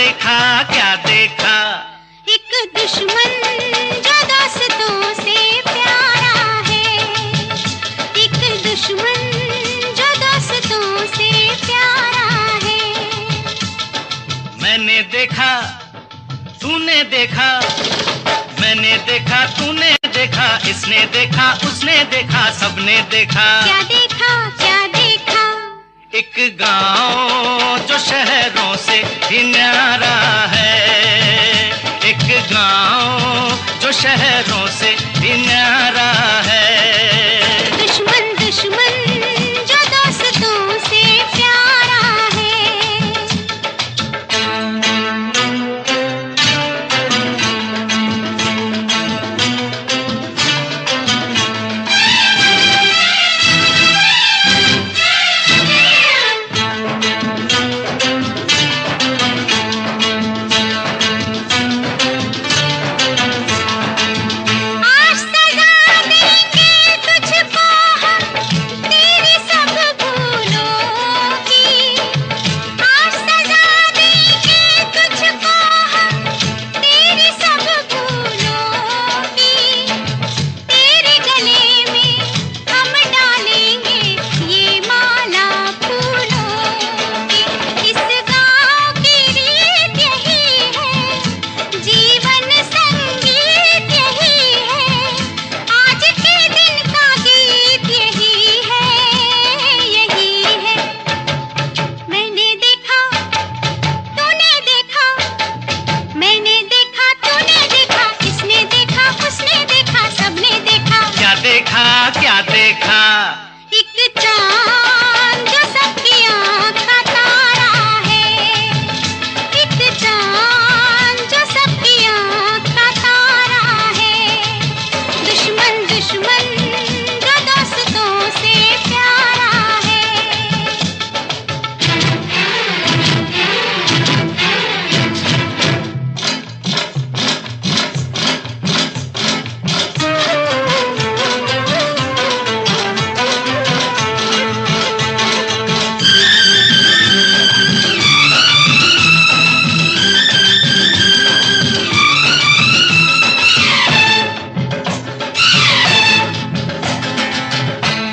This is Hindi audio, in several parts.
देखा क्या देखा? एक दुश्मन जो दोस्तों से प्यारा है, एक दुश्मन जो दोस्तों से प्यारा है। मैंने देखा, तूने देखा, मैंने देखा, तूने देखा, इसने देखा, उसने देखा, सबने देखा। क्या देखा, क्या देखा? एक गांव जो शहरों से भी न्यारा है, एक गांव जो शहरों से भी न्यारा है। दुश्मन दुश्मन जो दोस्तों से प्यारा है। क्या देखा? एक चांद जो सबकी आँख का तारा है, एक चांद जो सबकी आँख का तारा है। दुश्मन दुश्मन जो दोस्तों से प्यारा है।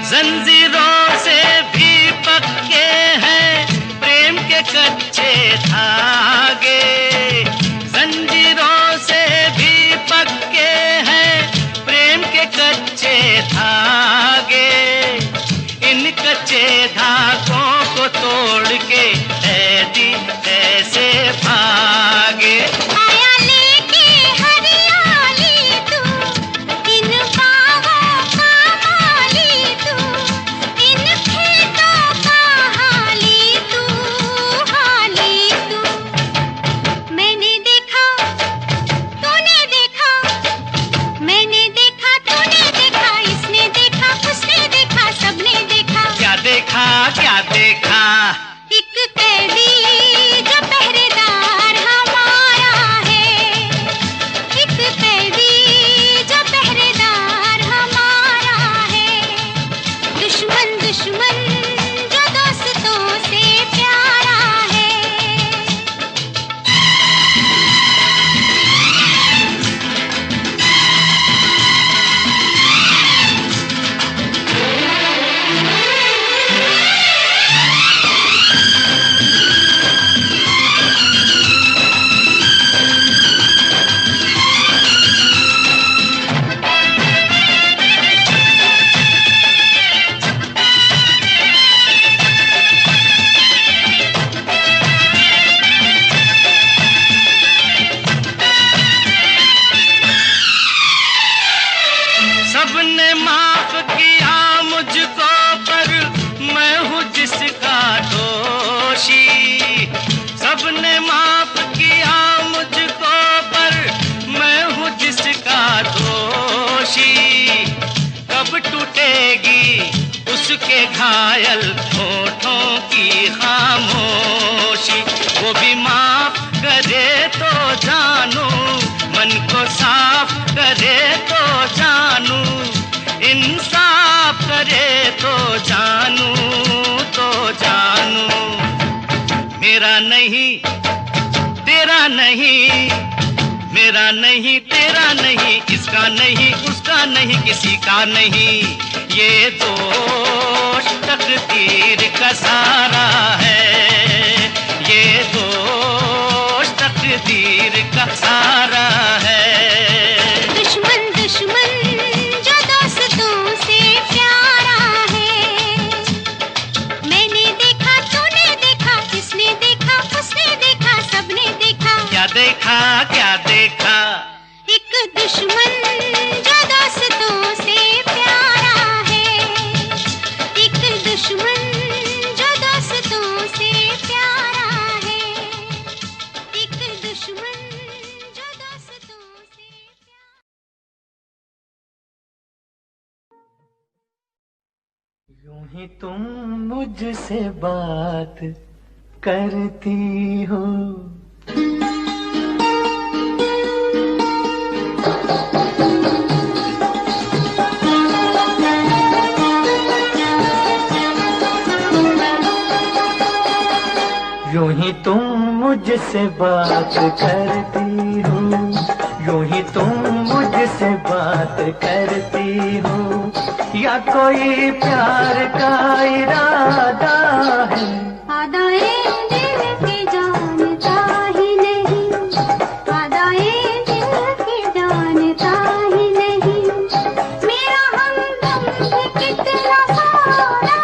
जंजीरों से भी पक्के हैं प्रेम के कच्चे धागे, जंजीरों से भी पक्के हैं प्रेम के कच्चे धागे। इन कच्चे धागों को तोड़ के ऐदी ऐसे भागे। आया लेके हरियाली तू, इन बाहों का माली तू, इन खेतों का हाली तू, हाली तू। मैंने देखा, तूने देखा, मैंने देखा, तूने देखा, इसने देखा, उसने देखा, सबने देखा। क्या देखा, क्या देखा? एक कैदी जो पहरेदार हमारा है, एक कैदी जो पहरेदार हमारा है। दुश्मन दुश्मन जो दोस्तों से प्यारा है। सबने माफ किया मुझको पर मैं हूँ जिसका दोषी। सबने माफ किया मुझको पर मैं हूँ जिसका दोषी। कब टूटेगी उसके घायल होठों की खामोशी। वो भी माफ करे तो जानू, मन को साफ करे तो जानू, इंसाफ करे तो जानू, तो जानू। मेरा नहीं तेरा नहीं, मेरा नहीं, तेरा नहीं, इसका नहीं, उसका नहीं, किसी का नहीं, ये दोष तकदीर का सारा है, ये दोष तकदीर का सारा है। दुश्मन दुश्मन जो दोस्तों से प्यारा है, मैंने देखा, तूने देखा, इसने देखा, उसने देखा, सबने देखा। क्या देखा, क्या देखा? एक दुश्मन जो दोस्तों से प्यारा है, एक दुश्मन जो दोस्तों से प्यारा है, एक दुश्मन जो दोस्तों से प्यारा। यूं ही तुम मुझसे बात करती हो, यूं ही तुम मुझसे बात करती हो, यूं ही तुम मुझसे बात करती हो, या कोई प्यार का इरादा है? आदाए दिल के जानता ही नहीं, आदाए दिल के जानता ही नहीं, मेरा हमदम भी कितना सारा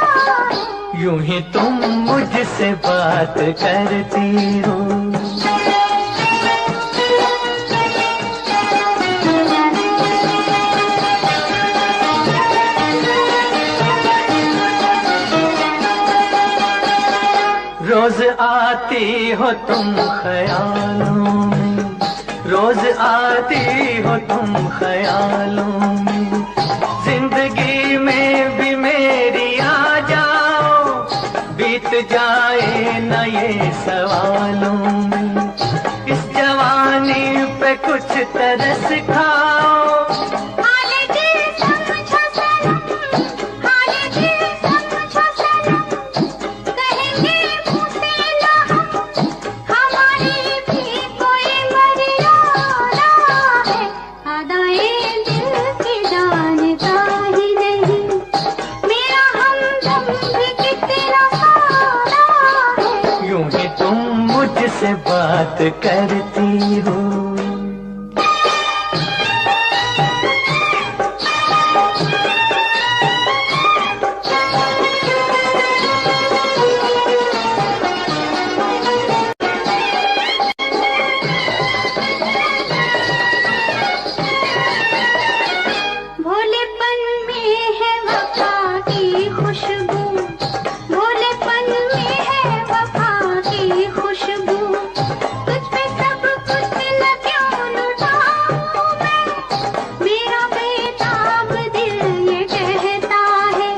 है। यूं ही तुम मुझसे बात करती हो। रोज आती हो तुम ख्यालों में, रोज आती हो तुम ख्यालों में, जिंदगी में भी मेरी आ जाओ, बीत जाए न ये सवालों में, इस जवानी पे कुछ तरस खाओ। से बात करती हो। भोलेपन में है वफा की खुशबू, भोलेपन में है वफा की खुशबू, तुझ पे सब कुछ न क्यों लुटाऊं मैं, मेरा बेताब दिल ये कहता है,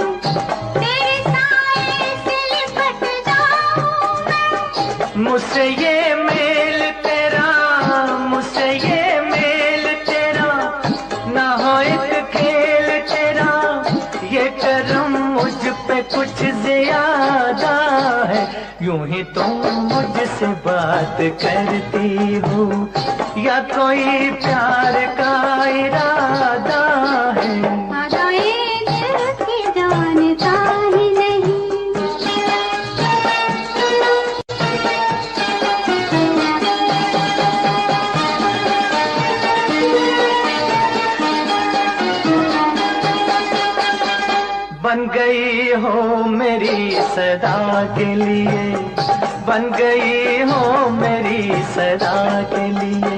तेरे साए से लिपट जाऊं मैं। मुझसे ये मेल तेरा, मुझसे ये मेल तेरा, ना हो एक खेल तेरा, ये करम मुझ पे कुछ ज्यादा है। यूं ही तुम मुझसे बात करती हो, या कोई प्यार का इरादा है? आदाए दिल के जानता ही नहीं। बन गई हो मेरी सदा के लिए, बन गई हो मेरी सदा के लिए,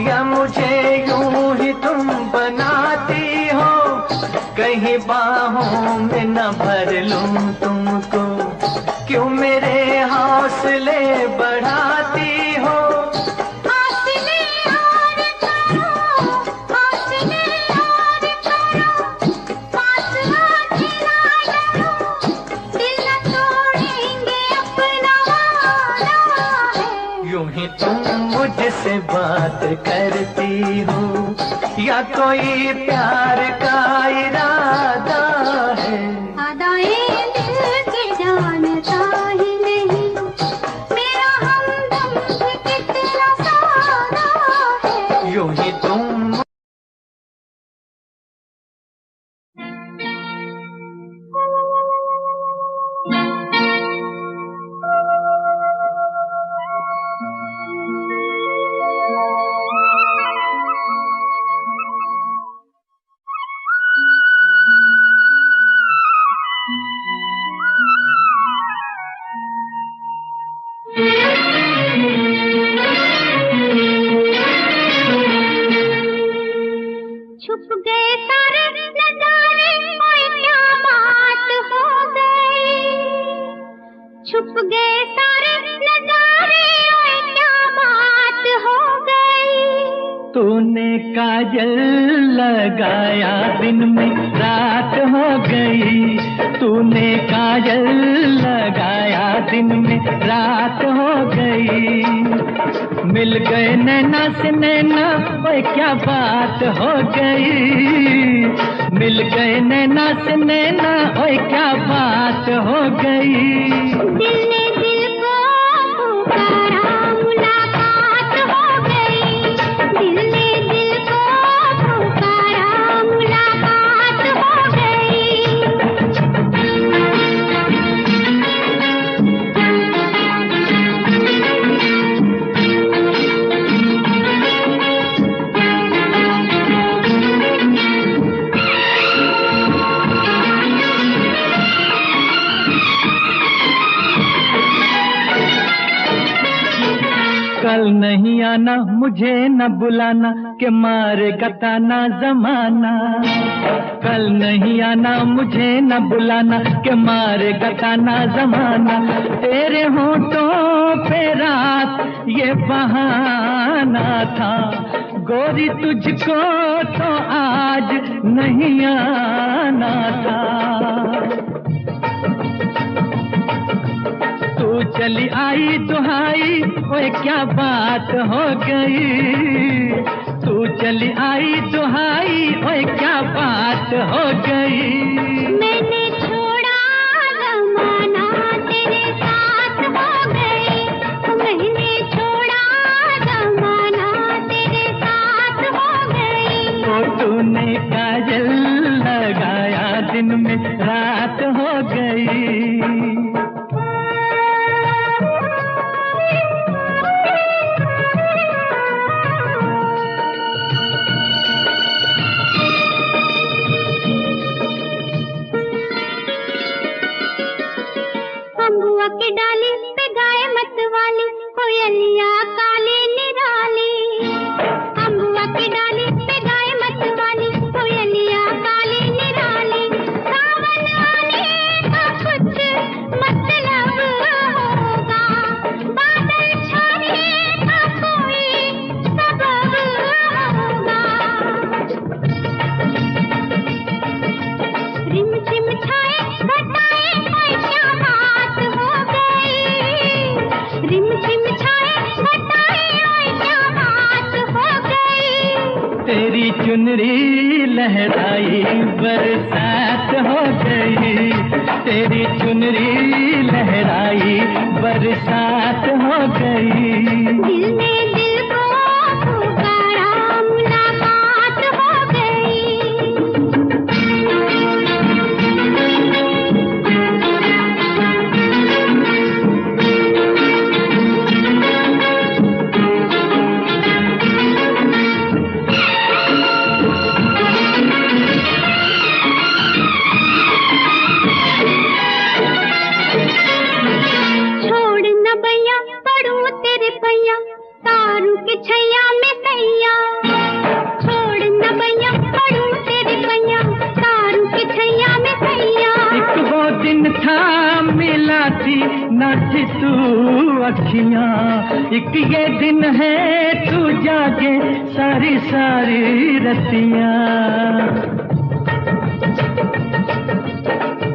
या मुझे यूं ही तुम बनाती हो, कहीं बाहों में न भर लूं तुमको, क्यों मेरे हौसले बढ़ाती हो? यूं ही तुम मुझसे बात करती हो, या कोई प्यार का इरादा है? आदाए दिल के जानता ही नहीं, मेरा हमदम भी कितना तूने काजल लगाया दिन में रात हो गई, तूने काजल लगाया दिन में रात हो गई। मिल गए नैना से नैना, ओए क्या बात हो गई। मिल गए नैना से नैना, ओए क्या बात हो गई। दिल ने दिल को पुकारा, मुलाकात हो गई। दिल ने दिल को पुकारा, मुलाकात हो गई। कल नहीं आना, मुझे न बुलाना, के मारे गताना जमाना। कल नहीं आना, मुझे न बुलाना, के मारे गताना जमाना। तेरे होठों पे रात ये बहाना था, गोरी तुझको तो आज नहीं आना था। तू चली आई दुहाई, ओए क्या बात हो गई। तू चली आई दुहाई, ओए क्या बात हो गई। मैंने छोड़ा ज़माना, तेरे साथ हो गई। मैंने छोड़ा ज़माना, तेरे साथ हो गई। तो तूने काजल लगाया दिन में रात हो गई। अम्बुआ की डाली पे गाय मत वाली, कोयलिया काली निराली। अम्बुआ की डाली पे गाय मत वाली, कोयलिया काली निराली। सावन आने का कुछ मतलब होगा, बादल छाने का कोई सबब होगा। रिम झिम छाए घटाए, ओए क्या बात हो गई। रिम झिम छाए घटाए, ओए क्या बात हो गई। तेरी चुनरी लहराई बरसात हो गई। तेरी चुनरी लहराई बरसात हो गई। दिल ने दिल को पुकारा, मुलाकात हो गई। छोड़ न भैया पढ़ूं तेरे भैया, तारू के छैया में सैया। छोड़ न भैया पढ़ूं तेरे भैया, तारू के छैया में सैया। एक वो दिन था मिला थी न थी तू अखियां, एक ये दिन है तू जागे सारी सारी रतियां।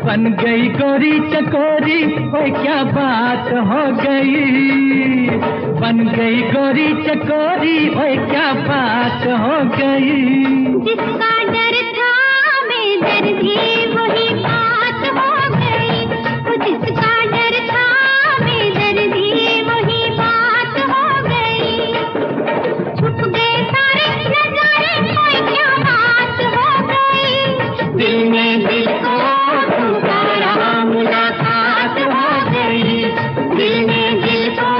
बन गई गोरी चकोरी, ओए क्या बात हो गई। बन गई गोरी चकोरी, ओए क्या बात हो गई। जिसका डर था बेदर्दी, वही बात हो गई। वो जिसका डर था बेदर्दी, वही बात हो गई। छुप गए सारे नजारे, ओए क्या बात हो गई। दिल में दिल को पुकारा, मुलाकात हो गई। दिल में दिल को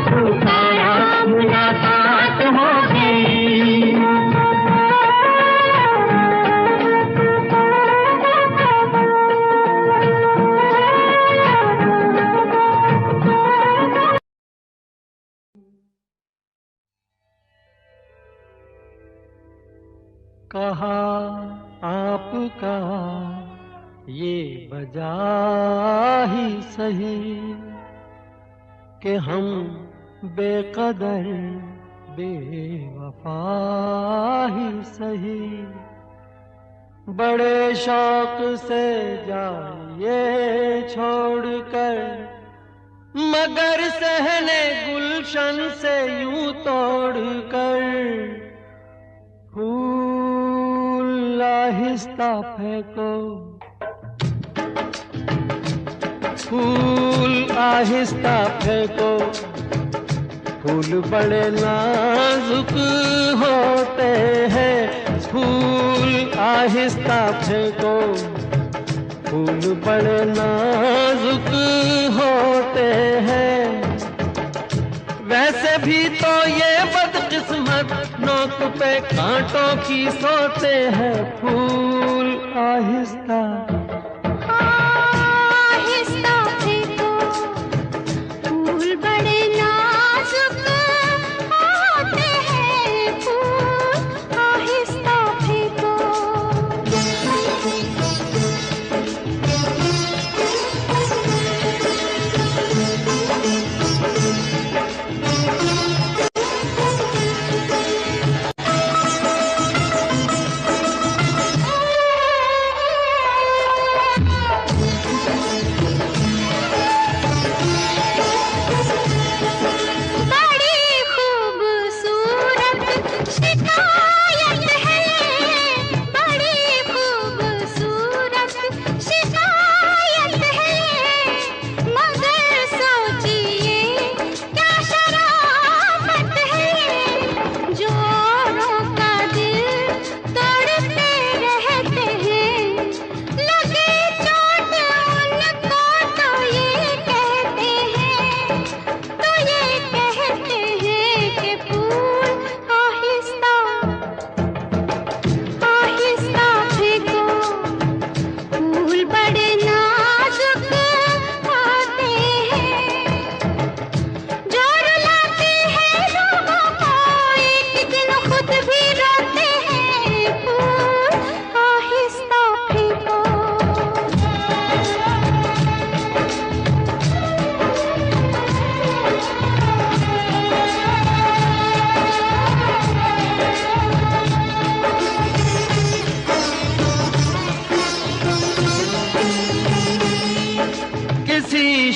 पुकारा, मुलाकात हो गई। कहा आपका ये वजह ही सही कि हम बेकदर बेवफा ही सही, बड़े शौक से जाइए छोड़कर, मगर सहने गुलशन से यूं तोड़कर, फूल आहिस्ता फेंको, फूल आहिस्ता फेंको, फूल बड़े नाजुक होते हैं, फूल आहिस्ता फेंको, फूल बड़े नाजुक होते हैं। वैसे भी तो ये बदकिस्मत नोक पे कांटों की सोते हैं, फूल आहिस्ता आहिस्ता फेंको, फूल बड़े नाजुक होते हैं, फूल आहिस्ता फेंको।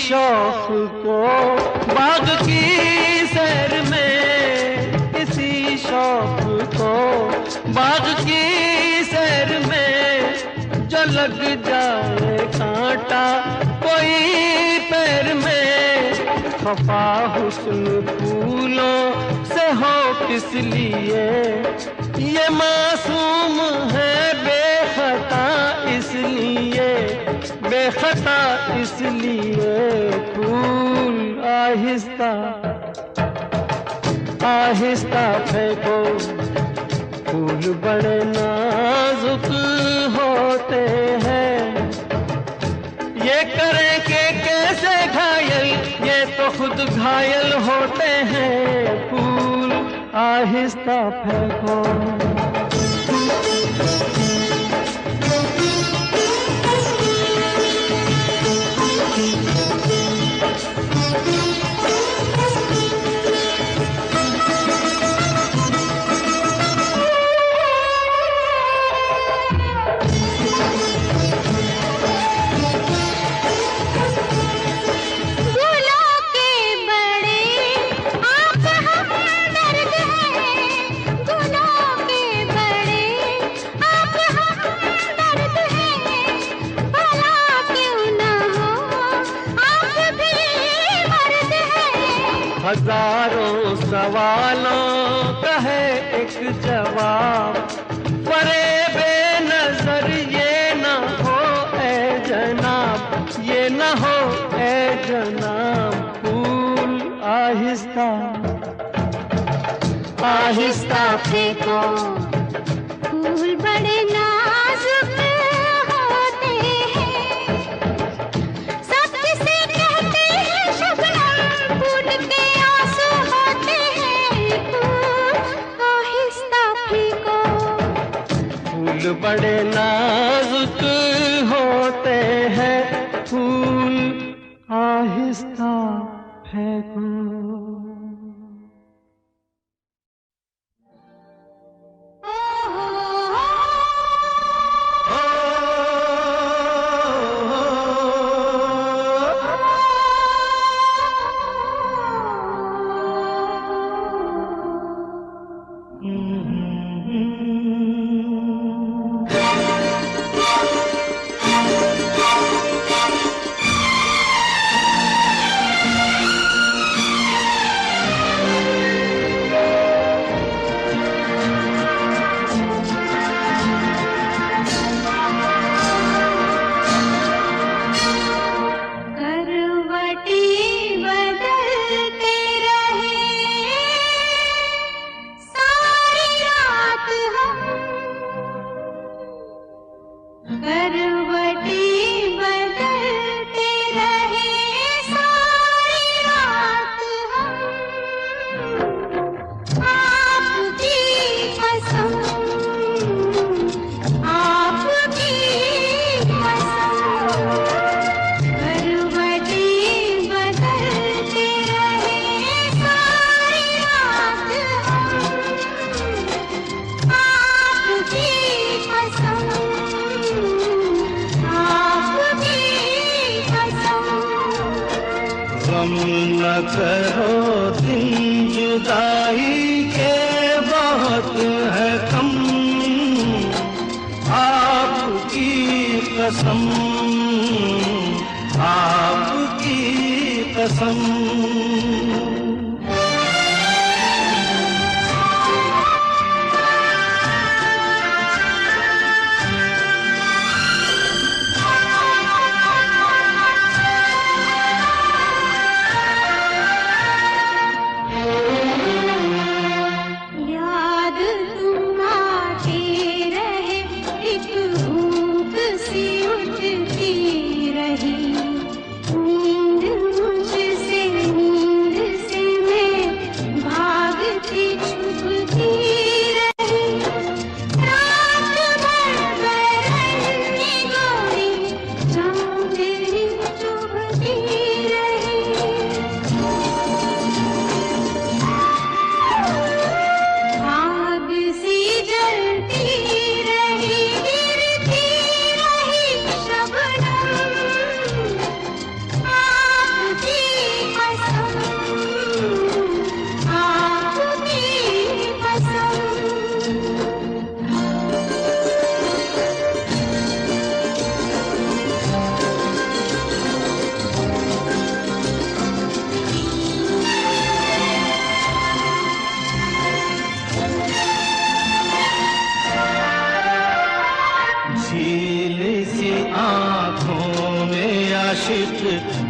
शौक को बाग की सैर में, किसी शौक को बाग की सैर में, जो लग जाए कांटा कोई पैर में, खफा हुस्न फूलों से हो किस लिए, ये मासूम है बेखता इसलिए, बेखता इसलिए, फूल आहिस्ता आहिस्ता फेंको, फूल बड़े नाजुक होते हैं। ये करें कि कैसे घायल, ये तो खुद घायल होते हैं, फूल आहिस्ता फेंको। हजारों सवालों का है एक जवाब, परे बेनजर ये न हो ए जनाब, ये न हो ए जनाब, फूल आहिस्ता आहिस्ता फेंको, फूल बड़े नाजुक होते हैं, सब जिसे कहते हैं शबनम, फूल के आंसू होते हैं, फूल आहिस्ता फेंको। फूल बड़े नाजुक होते हैं, फूल आहिस्ता फेंको। न करो दिन जुदाई के बहुत है कम, आपकी कसम, आपकी कसम।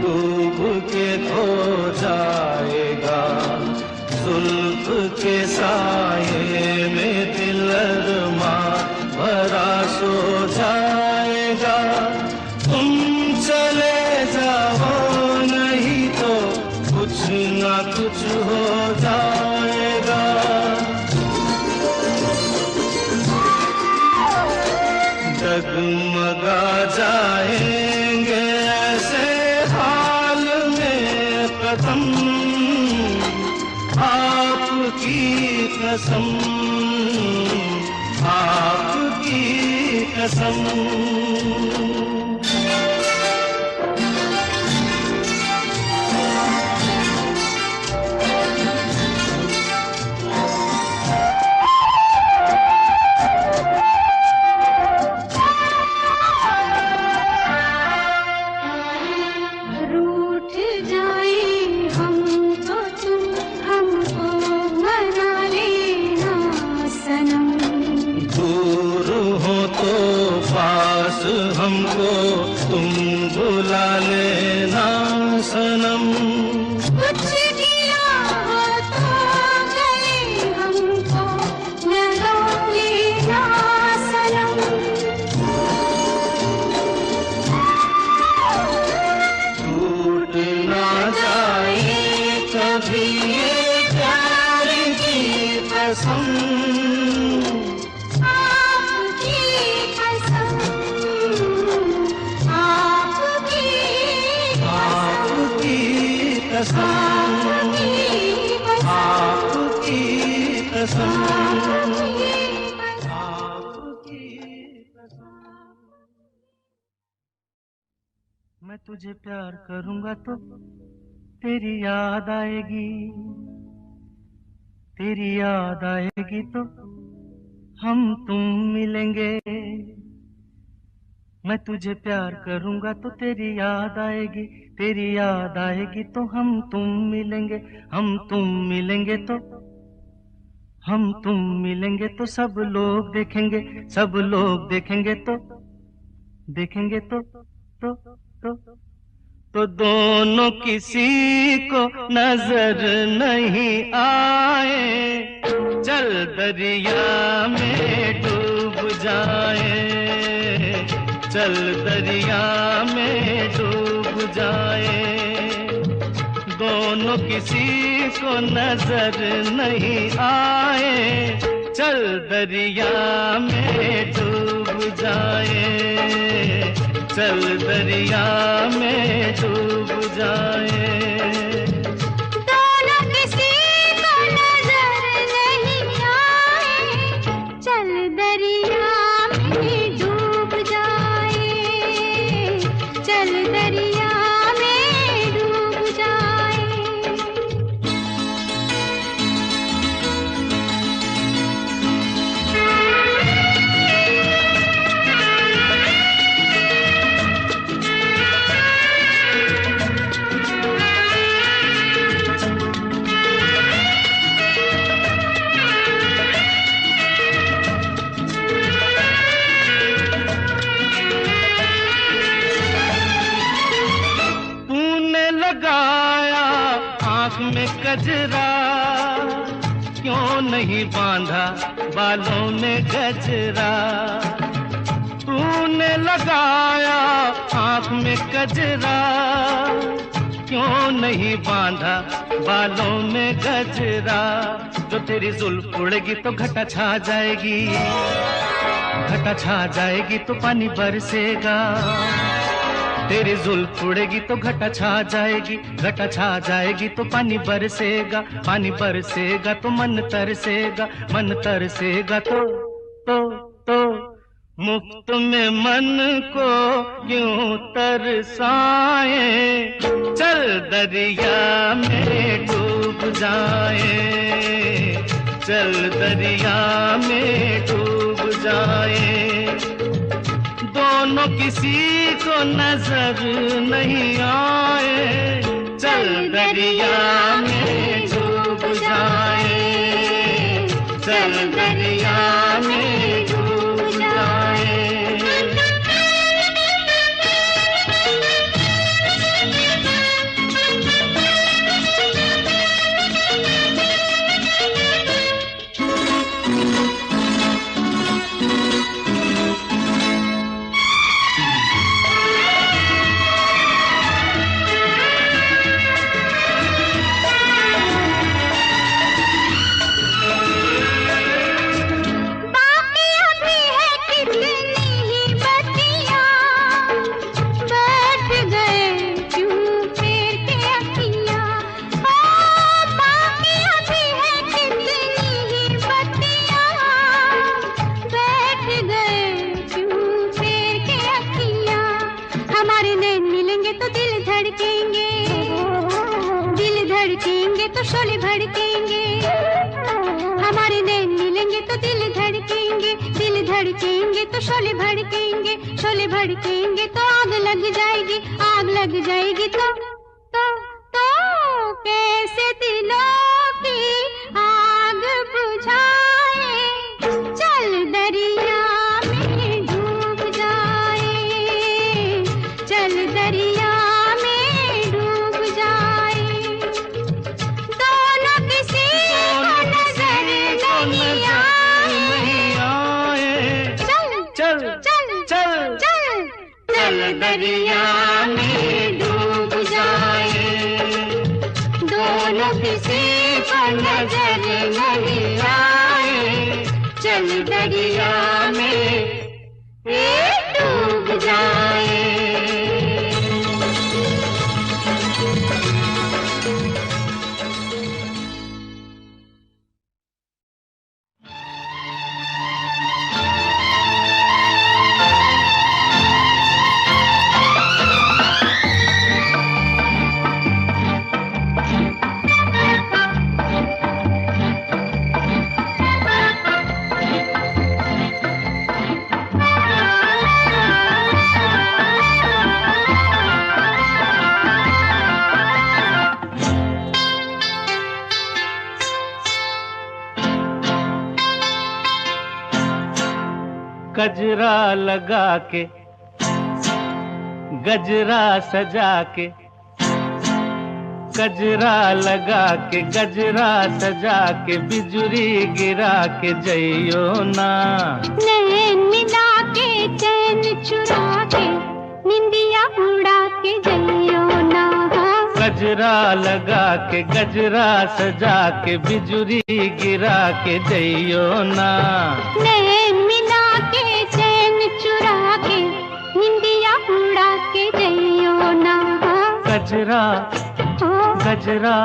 डूब के खो जाएगा, जुल्फ के साये में दिल अरमां भरा सो जाएगा। तुम चले जाओ नहीं तो कुछ ना कुछ हो जाएगा। डगमगा जाएंगे ऐसे हाल में कदम, आपकी कसम, आपकी कसम। हमको तुम बुला लेना सनम, कुछ किया हो तो गले हमको लगा लेना सनम। टूट ना जाए कभी ये प्यार की कसम, मैं तुझे प्यार करूंगा तो तेरी याद आएगी, तेरी याद आएगी तो हम तुम मिलेंगे। मैं तुझे प्यार करूंगा तो तेरी याद आएगी, तेरी याद आएगी तो हम तुम मिलेंगे। हम तुम मिलेंगे तो, हम तुम मिलेंगे तो सब लोग देखेंगे, सब लोग देखेंगे तो, देखेंगे तो दोनों किसी को नजर नहीं आए। चल दरिया में डूब जाए, चल दरिया में डूब जाए। दोनों किसी को नजर नहीं आए, चल दरिया में डूब जाए, चल दरिया में डूब जाए। दोनों किसी को नजर नहीं आए, चल दरिया में डूब जाए, चल दरिया में डूब जाए। में कजरा, क्यों नहीं बांधा बालों में गजरा। तूने लगाया आँख में कजरा, क्यों नहीं बांधा बालों में गजरा। जो तेरी जुल्फ उड़ेगी तो घटा छा जाएगी, घटा छा जाएगी तो पानी बरसेगा। तेरी जुल्फ उड़ेगी तो घटा छा जाएगी, घटा छा जाएगी तो पानी बरसेगा। पानी बरसेगा तो मन तरसेगा, मन तरसेगा तो मुफ्त में मन को क्यों तरसाए। चल दरिया में डूब जाए, चल दरिया में डूब जाए। दोनों किसी को नजर नहीं आए, चल दरिया में डूब जाए, चल दरिया में डूब जाए। शोले भड़केंगे, हमारे नैन मिलेंगे तो दिल धड़केंगे, दिल धड़केंगे तो शोले भड़केंगे, शोले भड़केंगे तो आग लग जाएगी, आग लग जाएगी तो कैसे दिलों की आग बुझाए। चल दरिया में डूब जाए, चल दरिया दरिया में डूब जाए। दोनों किसी पर नजर नहीं आए, चल दरिया में डूब जाए। गजरा लगा के, गजरा सजा के, गजरा लगा के, गजरा सजा के, बिजुरी गिरा के जइयो ना। नैन मिला के चैन चुरा के, निंदिया उड़ा के जइयो ना। गजरा लगा के, गजरा सजा के, बिजुरी गिरा के जइयो ना। नैन मिला के चैन चुरा के, निंदिया उड़ा के जइयो ना। गजरा गजरा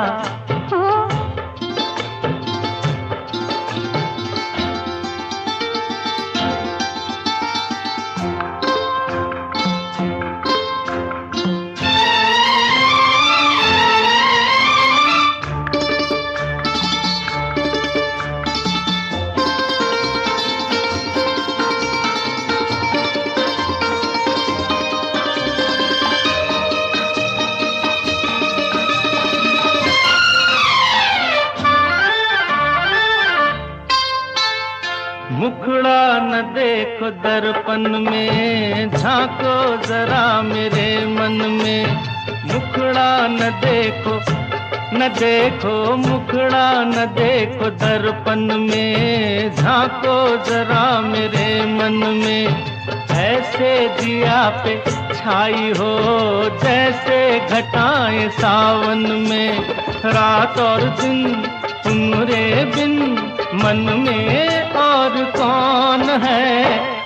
मुखड़ा न देखो दर्पण में, झांको जरा मेरे मन में। मुखड़ा न देखो न देखो मुखड़ा न देखो दर्पण में, झांको जरा मेरे मन में। ऐसे दिया पे छाई हो जैसे घटाएं सावन में। रात और दिन तुम्हारे बिन मन में और कौन है।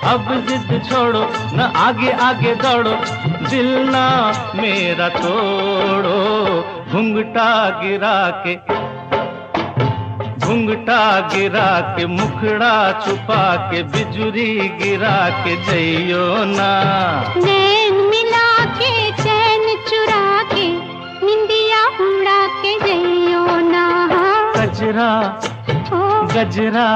अब जिद छोड़ो न आगे आगे दौड़ो, दिल ना मेरा तोड़ो। घुंघटा गिरा के मुखड़ा छुपा के बिजुरी गिरा के जइयो ना। नैन मिला के चैन चुरा के निंदिया उड़ा के जइयो ना। गजरा गजरा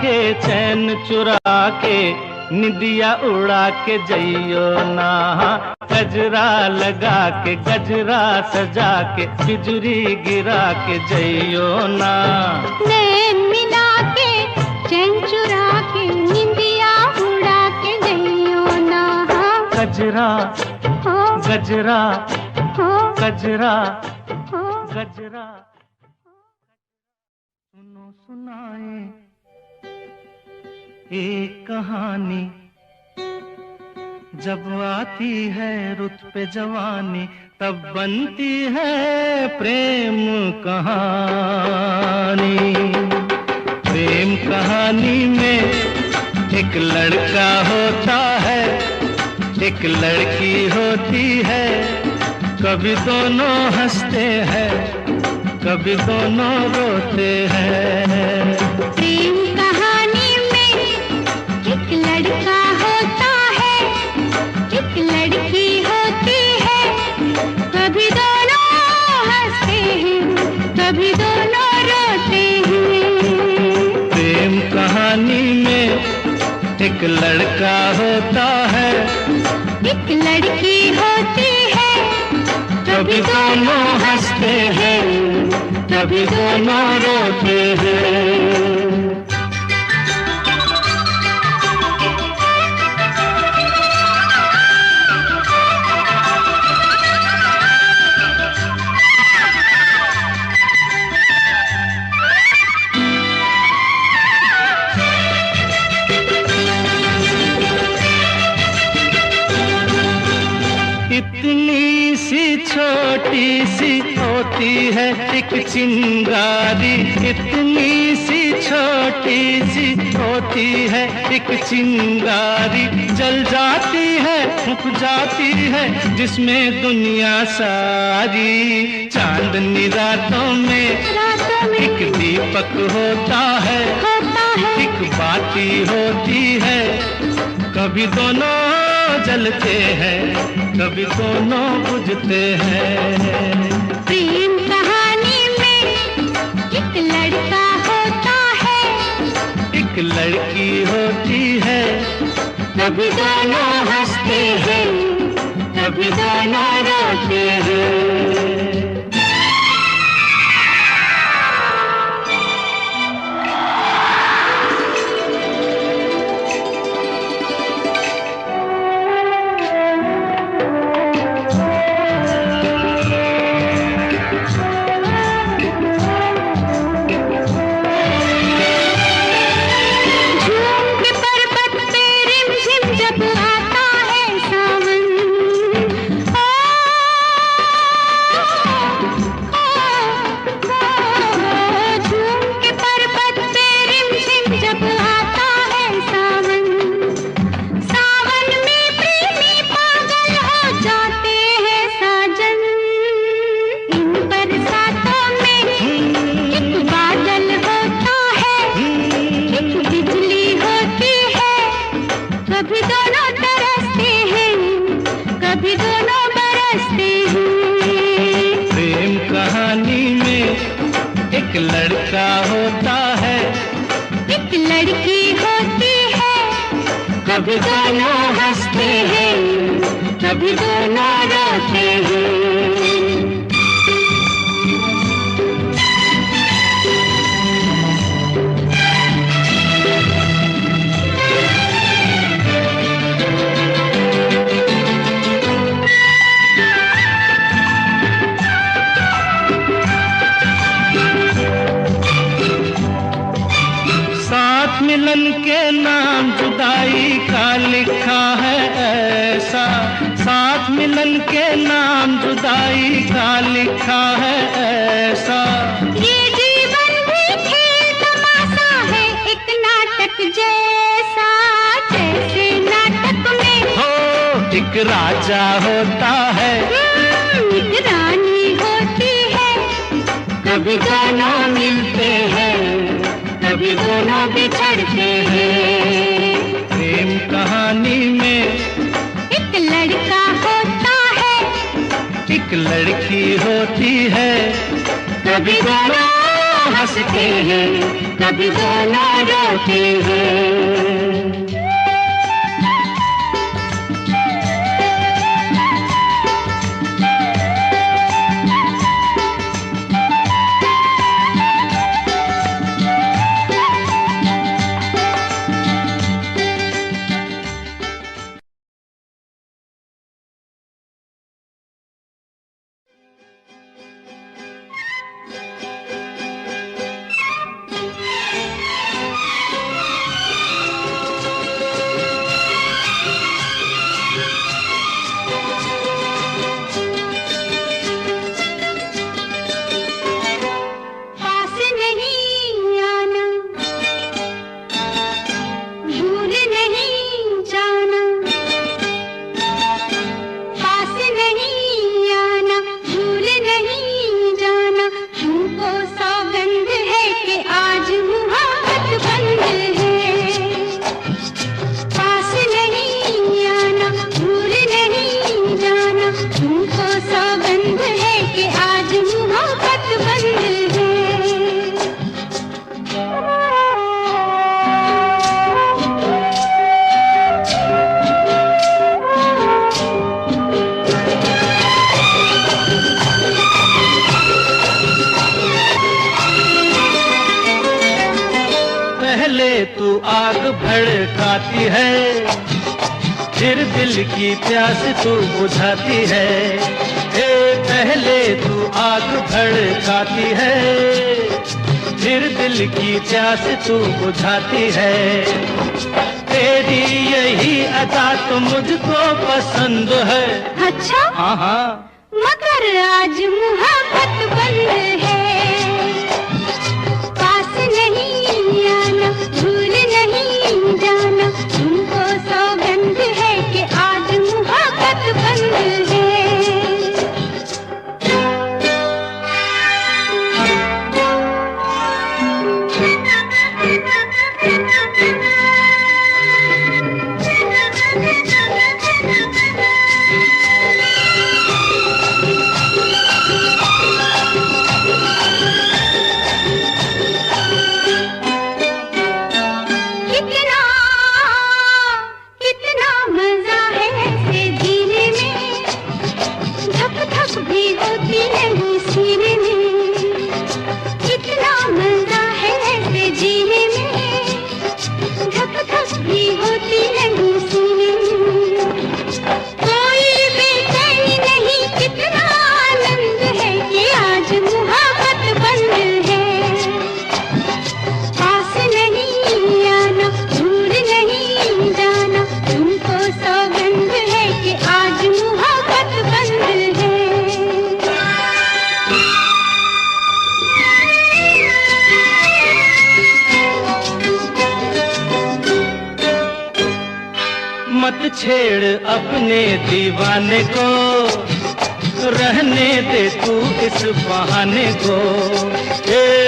के चैन चुरा के निदिया उड़ा के जइयो ना। गजरा लगा के गजरा सजा के बिजुरी गिरा के जइयो ना। नैन मिला के चैन चुरा के निदिया उड़ा के जइयो ना। गजरा गजरा गजरा गजरा सुनो सुनाए एक कहानी, जब आती है रुत पे जवानी तब बनती है प्रेम कहानी। प्रेम कहानी में एक लड़का होता है, एक लड़की होती है। कभी दोनों हंसते हैं, कभी दोनों रोते हैं। प्रेम कहानी में एक लड़का होता है, एक लड़की होती है। कभी दोनों हंसते हैं, कभी दोनों रोते हैं। प्रेम कहानी में एक लड़का होता है, एक लड़की होती है। कभी दोनों हंसते हैं, कभी दोनों रोते हैं। इतनी सी छोटी सी होती है एक चिंगारी, इतनी सी छोटी सी होती है एक चिंगारी। जल जाती है फूक जाती है जिसमें दुनिया सारी। चांदनी रातों में एक दीपक होता है, एक बाती होती है। कभी दोनों जलते हैं, कभी दोनों बुझते हैं। प्रेम कहानी में एक लड़का होता है, एक लड़की होती है। कभी दोनों हंसते हैं, कभी दोनों रोते हैं। लड़का होता है, एक लड़की होती है। कभी दोनों हंसते हैं, कभी दोनों रोते हैं। मिलन के नाम जुदाई का लिखा है ऐसा, साथ मिलन के नाम जुदाई का लिखा है ऐसा। ये जीवन भी खेल तमाशा है, एक नाटक जैसा, जैसे नाटक में हो एक राजा होता है, एक रानी होती है। कभी दोनों मिलते हैं, कभी दोनों बिछड़ते हैं। प्रेम कहानी में एक लड़का होता है, एक लड़की होती है। कभी दोनों हंसते हैं, कभी दोनों रोते हैं। तू आग भड़काती है, फिर दिल की प्यास तू बुझाती है। पहले तू आग भड़काती है, फिर दिल की प्यास तू बुझाती है। तेरी यही अदा तो मुझको पसंद है। अच्छा? हाँ हाँ। मगर आज मोहब्बत बंद है, पास नहीं आना, भूल नहीं जाना, तुमको सौगंध है कि आज मोहब्बत बंद है। मत छेड़ अपने दीवाने को, रहने दे तू इस बहाने को।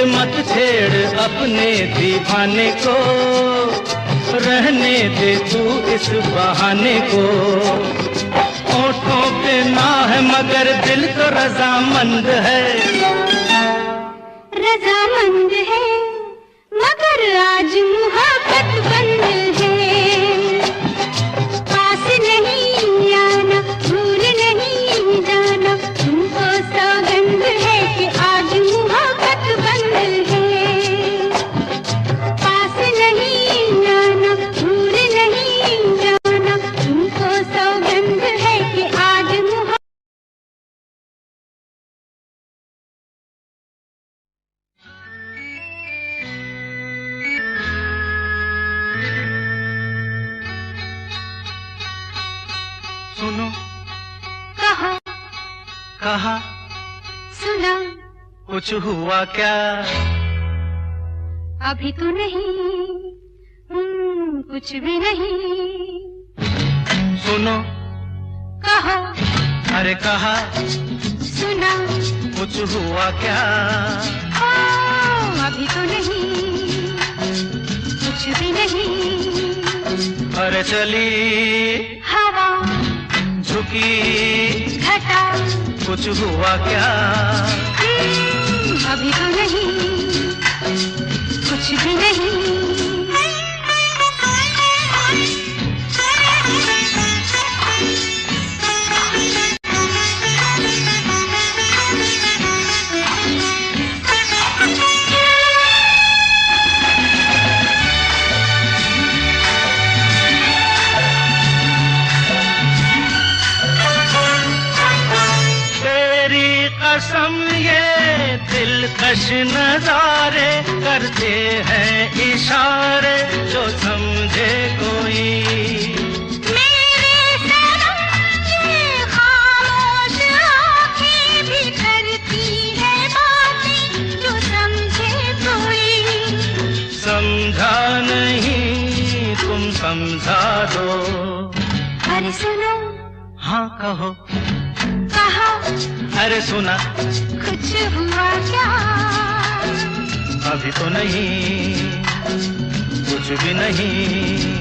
मत छेड़ अपने दीवाने को, रहने दे तू इस बहाने को। होठों पे ना है मगर दिल तो रजामंद है। रजामंद मंद है, मगर आज मोहब्बत बंद है। पास नहीं आना, भूल नहीं जाना, तुमको सौगंध है कि आज मोहब्बत बंद है। पास नहीं आना, भूल नहीं जाना, तुमको सौगंध है कि आज मोहब्बत। सुनो, कहा, कहा, सुना, कुछ हुआ क्या? अभी तो नहीं, कुछ भी नहीं। सुनो, कहा, अरे कहा, सुना, कुछ हुआ क्या? अभी तो नहीं, कुछ भी नहीं। अरे चली हवा, झुकी घटा, कुछ हुआ क्या? अभी तो नहीं, कुछ भी नहीं। कसम ये दिलकश नजारे करते हैं इशारे, जो समझे कोई। मेरे सनम ये खामोश आँखें भी करती है बातें, जो समझे कोई। समझा नहीं, तुम समझा दो। अरे सुनो, हाँ कहो, कहा, अरे सुना, कुछ हुआ क्या? अभी तो नहीं, कुछ भी नहीं।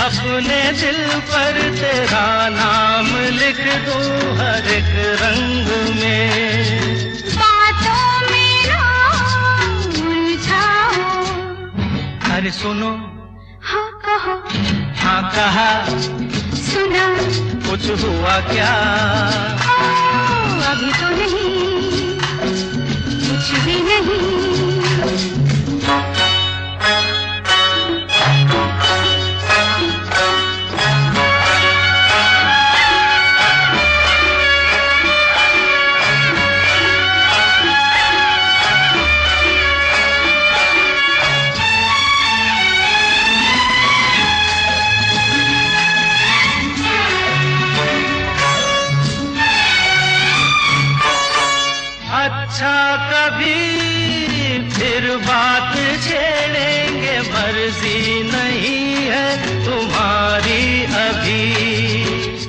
अपने दिल पर तेरा नाम लिख दूं हर एक रंग में। बातों में ना उलझाओ। अरे सुनो, हाँ कहो, हाँ कहा, सुना, कुछ हुआ क्या? अभी तो नहीं, कुछ भी नहीं। अच्छा कभी फिर बात छेड़ेंगे, मर्जी नहीं है तुम्हारी अभी।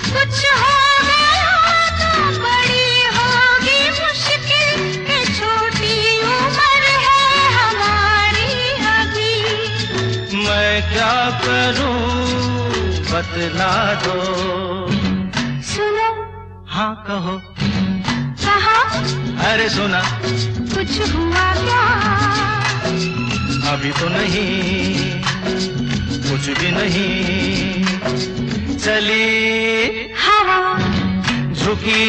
कुछ हो गया तो बड़ी होगी मुश्किल, ये छोटी उम्र है हमारी अभी। मैं क्या करूं बतला दो। सुनो, हाँ कहो, कहा, अरे सुना, कुछ हुआ क्या? अभी तो नहीं, कुछ भी नहीं। चली हवा, झुकी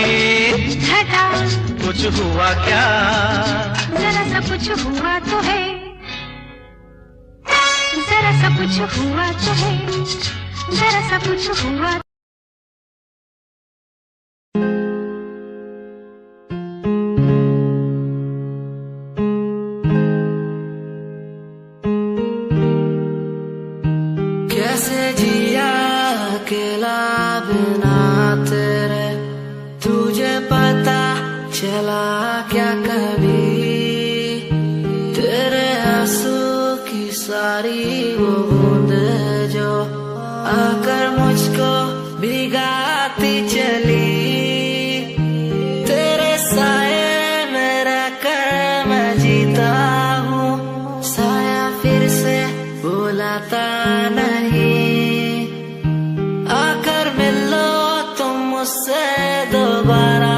घटा, कुछ हुआ क्या? जरा सा कुछ हुआ तो है, जरा सा कुछ हुआ तो है, जरा सा कुछ हुआ। कैसे जिया अकेला बिना तेरे, चला क्या कभी तेरे आंसू की सारी वो बूंद जो आकर मुझको भिगाती चली, तेरे साए में रहकर मैं जीता हूँ, साया फिर से बुलाता नहीं, आकर मिलो तुम मुझसे दोबारा,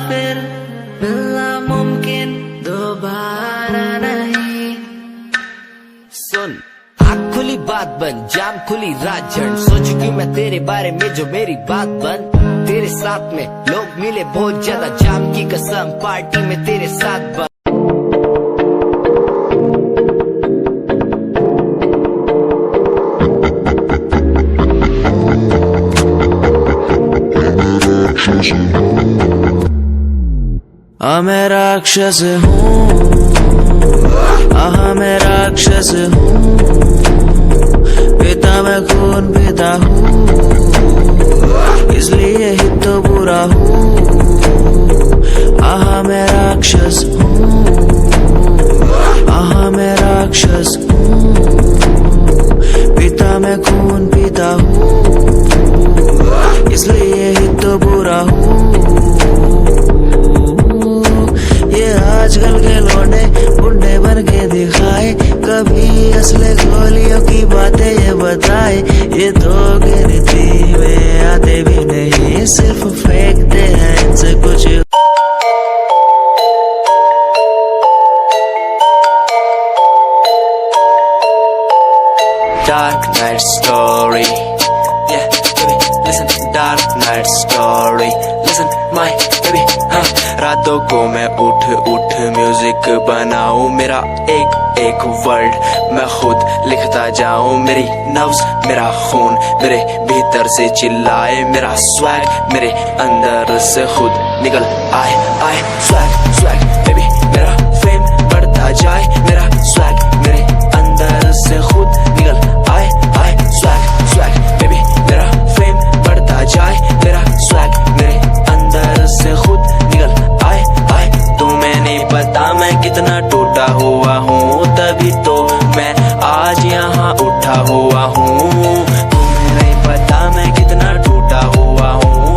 फिर मिलना मुमकिन दोबारा नहीं। सुन, आँख खुली बात बन, जाम खुली रात जन, सोच क्यों मैं तेरे बारे में जो मेरी बात बन, तेरे साथ में लोग मिले बहुत ज्यादा, जाम की कसम पार्टी में तेरे साथ बन। मैं राक्षस हूँ, मैं राक्षस हूँ, पिता मैं खून पिता हूँ, इसलिए ही तो बुरा हूँ। मैं राक्षस हूँ, मैं राक्षस हूँ, पिता मैं खून पिता हूँ, इसलिए ही तो बुरा हूँ। ये आजकल के लौंडे बुढ़े बन के दिखाए, कभी असली गोलियों की बातें ये बताए, ये तो गिनती में आते भी नहीं, सिर्फ फेंकते हैं इनसे कुछ। Dark night story, yeah, baby, listen, dark night story, listen, my baby, रातों को मैं उठ उठ म्यूजिक बनाऊं, मेरा एक एक वर्ड मैं खुद लिखता जाऊं, मेरी नब्ज मेरा खून मेरे भीतर से चिल्लाए, मेरा स्वैग मेरे अंदर से खुद निकल आए आए, स्वैग स्वैग बेबी मेरा फेम बढ़ता जाए, मेरा स्वैग मेरे अंदर से खुद निकल आए आए, स्वैग स्वैग बेबी मेरा फेम बढ़ता जाए, मेरा स्वैग मेरे अंदर से खुद निकल आए आए। तुम्हें नहीं पता मैं कितना टूटा हुआ हूँ, तभी तो मैं आज यहाँ उठा हुआ हूँ, तुम्हें नहीं पता मैं कितना टूटा हुआ हूँ।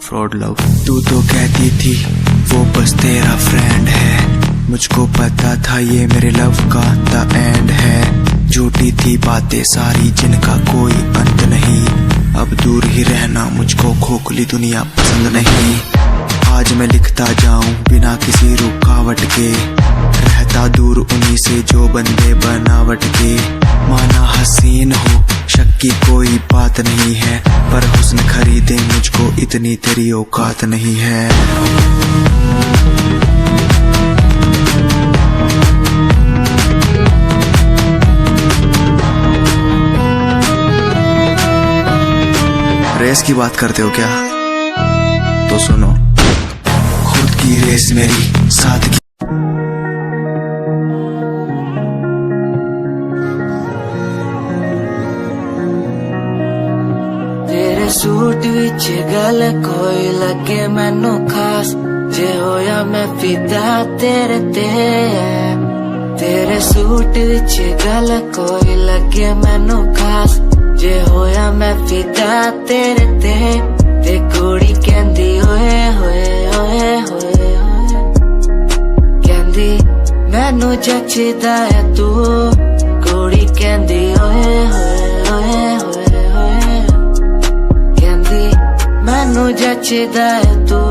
फ्रॉड लव, तू तो कहती थी वो बस तेरा फ्रेंड है, मुझको पता था ये मेरे लव का द एंड है, झूठी थी बातें सारी जिनका कोई अंत नहीं, अब दूर ही रहना मुझको खोखली दुनिया पसंद नहीं। आज मैं लिखता जाऊं बिना किसी रुकावट के, रहता दूर उन्हीं से जो बंदे बनावट के, माना हसीन हो शक की कोई बात नहीं है, पर हुस्न खरीदे मुझको इतनी तेरी औकात नहीं है। रेस की बात करते हो क्या? तो सुनो, खुद की रेस मेरी सादगी। तेरे सूट विच गल कोई लगे मैनू खास, जे होया मैं फिदा तेरे ते, तेरे सूट विच गल कोई लगे मैनू खास, जे होया मैं फिदा तेरे ते कुड़ी कहंदी ओए होए ओए होए, कहंदी मैनू जचदा है तू, कुड़ी कहंदी ओए होए ओए होए, कहंदी मैनू जचदा है तू।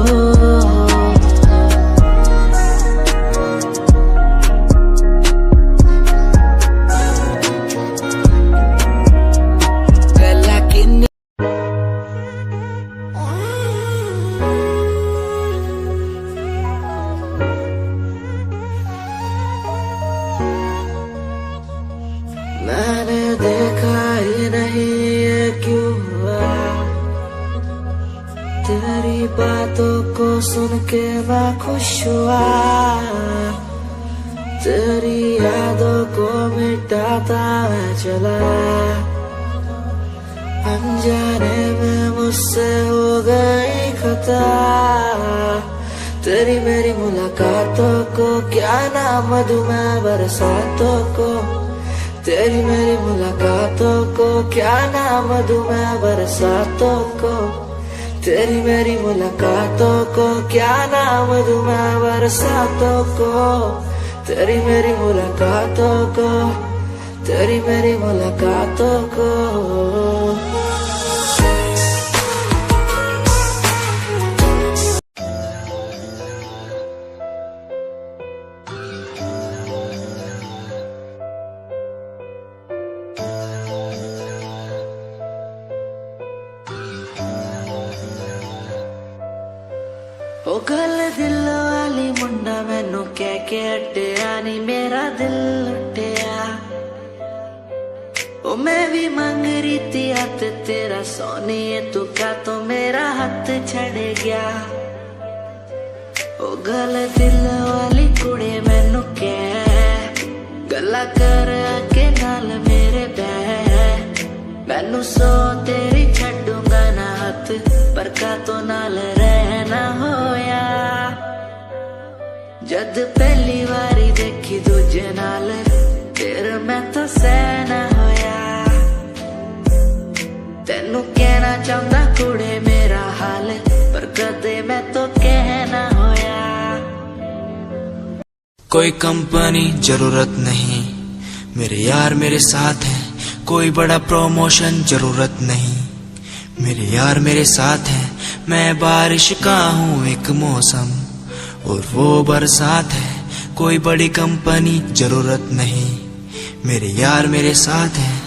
मैंने देखा ही नहीं ये क्यों हुआ, तेरी बातों को के मैं खुश हुआ, तेरी यादों को मिटाता मैं चला, अनजाने में मुझसे हो गई खता। तेरी मेरी मुलाकातों को क्या नाम दूं मैं बरसातों को, तेरी मेरी मुलाकातों को क्या नाम दूं मैं बरसातों को, तेरी मेरी मुलाकातों को क्या नाम दूं मैं बरसातों को, तेरी मेरी मुलाकातों को, तेरी मेरी मुलाकातों को। ओ गल दिल वाली मुंडा मैनू कह के अटिया नी मेरा दिल लुटिया, ओ मैं भी मंग रही थी हाथ तेरा सोनिए, तू क्या तो मेरा हाथ छड़ गया। ओ गल दिल वाली कुड़े मैनू कह गल्ला कर के नाल मेरे बह, मैनू सो तेरी छड्डूंगा ना हाथ पर का तो नाल रहना होया। जद पहली बारी देखी दूजे नाल फिर मैं तो सहना होया, तेनू कहना चाहता कुड़े मेरा हाल पर कदे मैं तो कहना होया। कोई कंपनी जरूरत नहीं, मेरे यार मेरे साथ हैं, कोई बड़ा प्रमोशन जरूरत नहीं, मेरे यार मेरे साथ हैं। मैं बारिश का हूँ एक मौसम और वो बरसात है, कोई बड़ी कंपनी जरूरत नहीं, मेरे यार मेरे साथ हैं।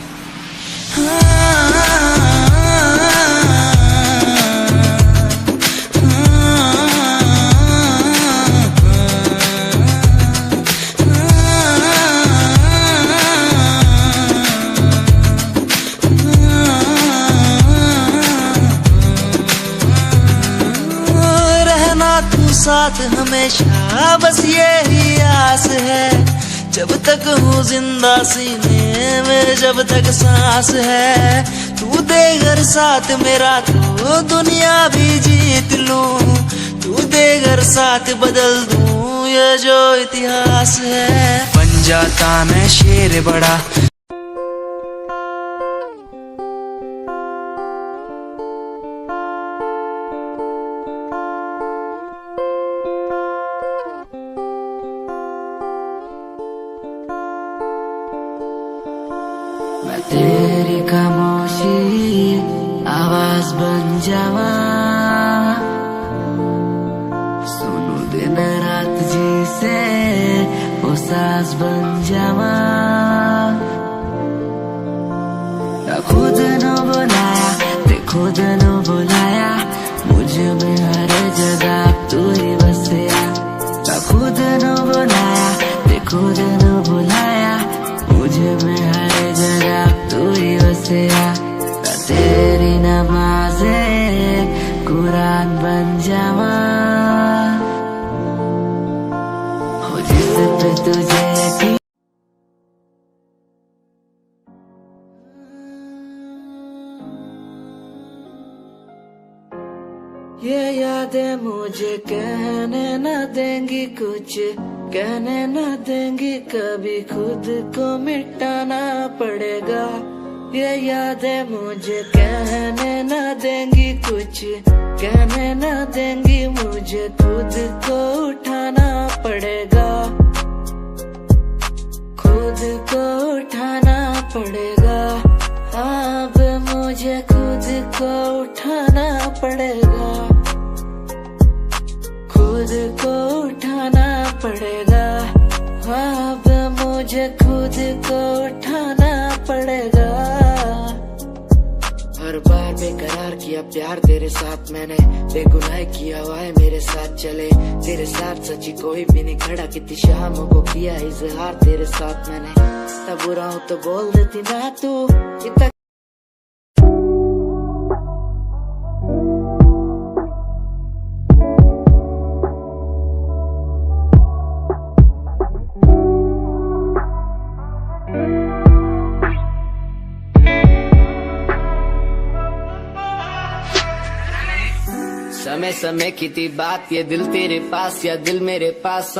साथ हमेशा बस यही आस है, जब तक हूँ जिंदा सीने में जब तक सांस है। तू दे घर साथ मेरा तो दुनिया भी जीत लूं, तू दे घर साथ बदल दूं ये जो इतिहास है। बन जाता मैं शेर बड़ा, मैं तेरी खामोशी आवाज बन जावा, सुनू दिन रात जी से वो सास बन जावा। खुद न बुलाया ते खुद न बुलाया, मुझे में हर जगह तू ही बसया। खुद न बुलाया ते खुद न बुलाया, मुझे में हर जगह तू ही बसया। तेरी नमाज़े कुरान बन जावा, हो जिस पे तुझे ये यादें मुझे कहने न देंगी कुछ, कहने न देंगी कभी, खुद को मिटाना पड़ेगा। ये यादें मुझे कहने न देंगी कुछ, कहने न देंगी मुझे, खुद को उठाना पड़ेगा, खुद को उठाना पड़ेगा। अब मुझे खुद को उठाना पड़ेगा, खुद को उठाना पड़ेगा। अब मुझे खुद को उठाना पड़ेगा। हर बार बेकरार किया प्यार तेरे साथ मैंने, बेगुनाह किया हुआ है मेरे साथ चले, तेरे साथ सच्ची कोई भी नहीं खड़ा, कितनी शामों को किया इजहार तेरे साथ मैंने। तब बुरा हूँ तो बोल देती ना तू, इतना में समय की थी बात, ये दिल तेरे पास या दिल मेरे पास।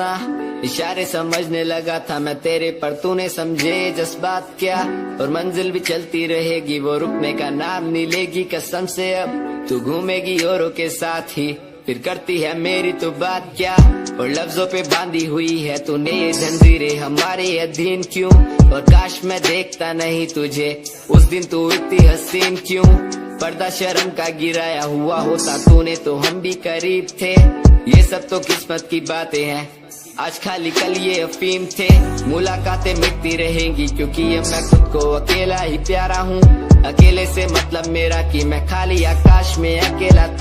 इशारे समझने लगा था मैं तेरे, पर तूने समझे जज्बात क्या। और मंजिल भी चलती रहेगी, वो रुकने का नाम नहीं लेगी कसम से। अब तू घूमेगी औरों के साथ ही, फिर करती है मेरी तो बात क्या। और लफ्जों पे बांधी हुई है तूने ये जंजीरें, हमारे अधीन क्यों। और काश मैं देखता नहीं तुझे उस दिन, तू इतनी हसीन क्यों। पर्दा शर्म का गिराया हुआ होता तूने तो हम भी करीब थे। ये सब तो किस्मत की बातें हैं, आज खाली कल ये अफीम थे। मुलाकातें मिटती रहेंगी क्योंकि ये मैं खुद को अकेला ही प्यारा हूँ। अकेले से मतलब मेरा कि मैं खाली आकाश में अकेला था।